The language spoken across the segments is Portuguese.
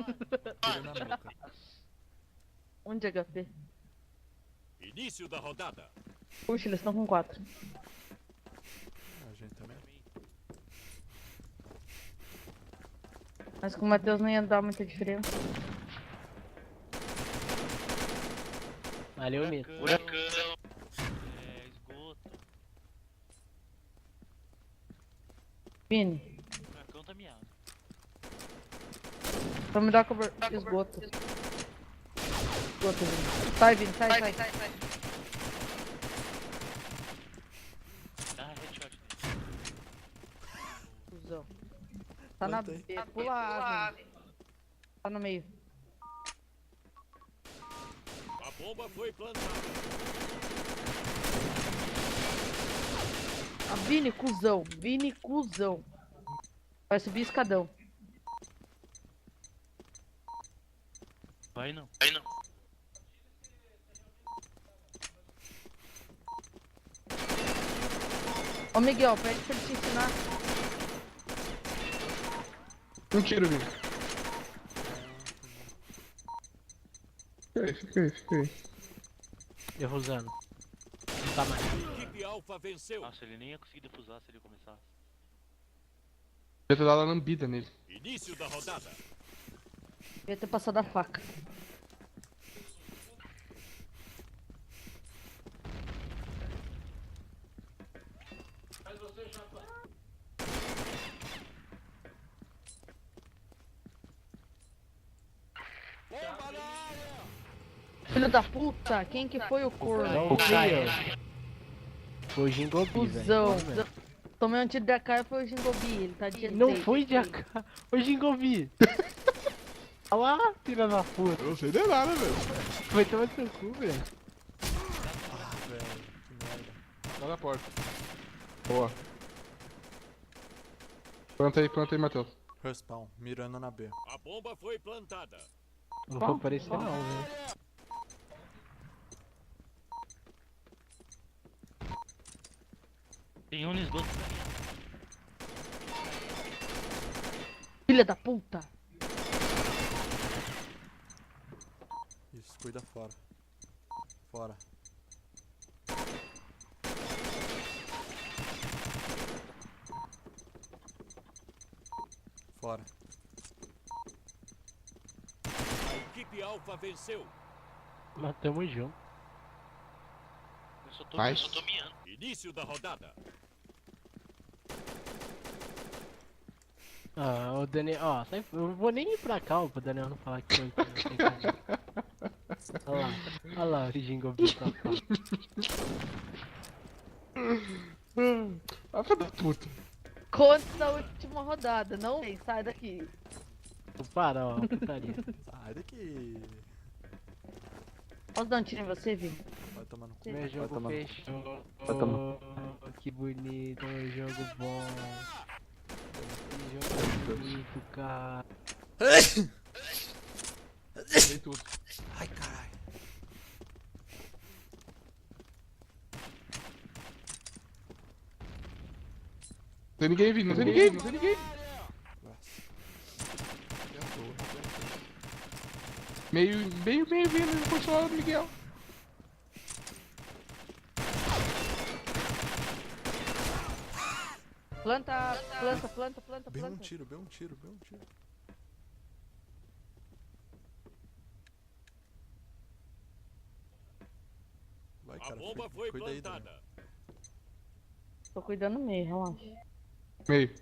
Tiro na nuca. Um de HP. Início da rodada. Puxa, eles estão com 4. A gente também. Mas com o Matheus não ia dar muita diferença. Valeu, Mito. Furacão. É, esgoto. Vini, Furacão tá miado. pra me dar cover. Esgoto. Esgoto, Vini. Sai, Vini, sai. Dá headshot nele. Cusão. Tá na B. Plantei. Pula a ave. Tá no meio. A bomba foi plantada. A Vini, cuzão. Vini, cuzão. Vai subir escadão. Vai não. Ô Miguel, pede pra ele te ensinar. Um tiro, Vini. Fica aí. Defusando. Não tá mais. Equipe Alpha venceu. Nossa, ele nem ia conseguir defusar se ele começasse. Devia ter dado a lambida nele. Início da rodada. Devia ter passado a faca. Bomba na área. Filho da puta, quem que foi o corno? Não caiu. Foi o Jingobi, Cusão. velho. Tomei um tiro da cara e foi o Jingobi, ele tá de Não jeito. foi de AK. Ô Jingobi. Olha lá, filha da puta. Eu não sei de nada, velho. Foi tomar seu cu, velho. Velho, que merda. Tá na porta. Boa. Planta aí, Matheus. Respawn, mirando na B. A bomba foi plantada. Não vou aparecer não, velho. Tem um no esgoto. Filha da puta. Isso, cuida fora. Fora. Fora. A equipe Alpha venceu. Mas tamo junto. Eu só tô, Vai. miando. Início da rodada. Ah, o Daniel, ó, sai, eu vou nem ir pra cá, ó, pro Daniel não falar que foi. Olha lá, esse Jingobi safado. Ah, filho da puta. Conta da última rodada, não vem, sai daqui. Para, ó, putaria. Sai daqui. Posso dar um tiro em você, Vini? Vai tomar no cu. Meu jogo tomar. fechou. Vai tomar. Que bonito, jogo bom. Que jogo bonito, cara. Dei tudo. Ai, caralho. Não tem ninguém, Vini. Não tem ninguém. Nossa. É à toa. Meio, Vini. Não puxou o Miguel. Planta. Bem um tiro. Vai, A cara. bomba foi Cuida aí, plantada. Daniel. Tô cuidando meio, relaxa. Meio.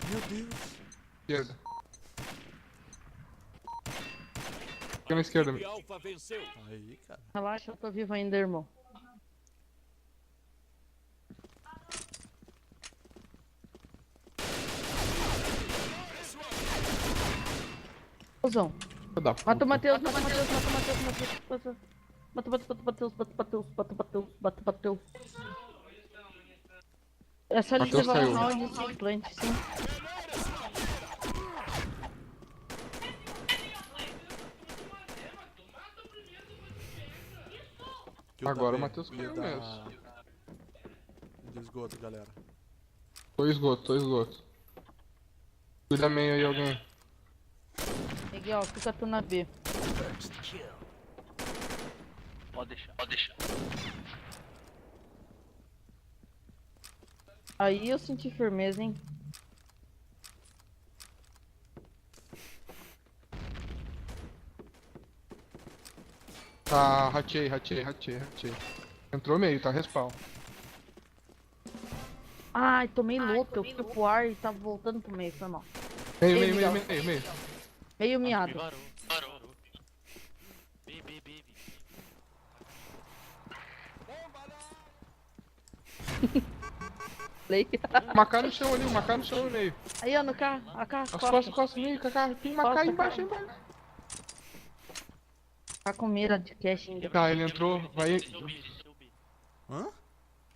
Meu Deus. Esquerda. Fica na esquerda, Equipe meu. Alpha venceu. Aí, cara. Relaxa, eu tô vivo ainda, irmão. Cusão. Filho da puta. Mata o Matheus. Mata o Matheus. É só ele Matheus levar um caiu. round sem plant, sim. Kill Agora da o B, Matheus kill caiu da- mesmo. Do esgoto, galera. Tô esgoto. Cuida meio aí, alguém. Miguel, fica tu na B. Pode deixar, pode deixar. Aí eu senti firmeza, hein? Tá, ratei. Entrou meio, tá? Respawn. Ai, tomei louco. Eu fui pro ar e tava voltando pro meio, foi mal. Meio. Meio Me miado. varou. B. Play. Macá no chão ali, macá no chão no meio. Aí, ó, no carro. As costas, meio, Kaká. Tem macá aí embaixo. Tá com mira de cash ainda. Tá, ele entrou, vai. Desceu B. Hã?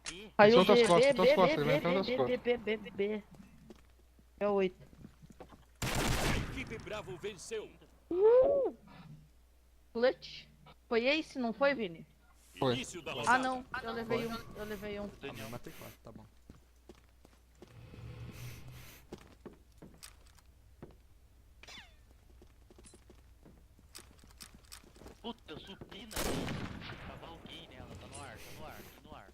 B. Caiu São tuas B, costas, B, tuas B, costas, B, ele vai entrar nas B, costas. B. É 8. A equipe Bravo venceu. Clutch. Foi ace, não foi, Vini? Foi. Início da rodada. Ah, não. Eu levei um. Ah, não, matei 4, tá bom. Puta, eu subi na cavalguei nela. Tá no ar. Aqui no ar.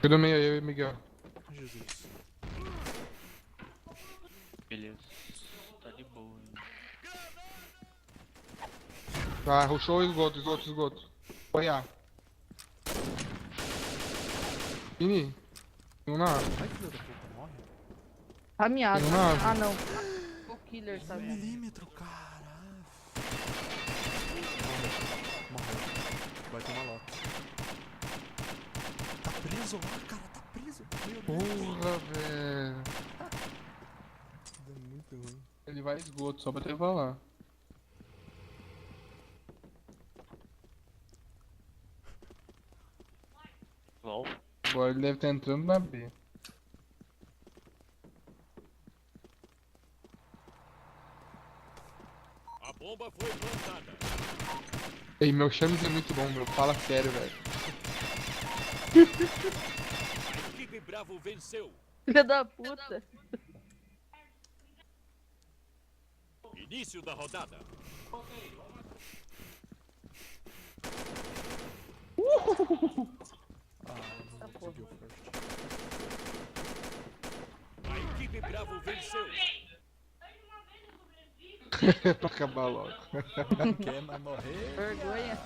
Cuida meio aí, eu e Miguel. Jesus. Beleza. Tá de boa. Tá, rushou o esgoto. Foi A. Vini. Tem um na A. Ai, filho da puta, morre. Tá miado. Tem uma- Ah, não. O killer, tá vendo? Milímetro, caralho. Morreu. Vai ter uma lota. Tá preso lá, cara, tá preso. Meu Deus. Porra, velho. É muito ruim. Ele vai esgoto, só pra te falar. LOL. Agora ele deve estar entrando na B. A bomba foi plantada. Ei, meu Chames é muito bom, meu. Fala sério, velho. A equipe Bravo venceu. Filha da puta. Início da rodada. Ah, não consegui o first. A equipe Bravo venceu. Pra acabar logo. Quer mais morrer? Vergonha.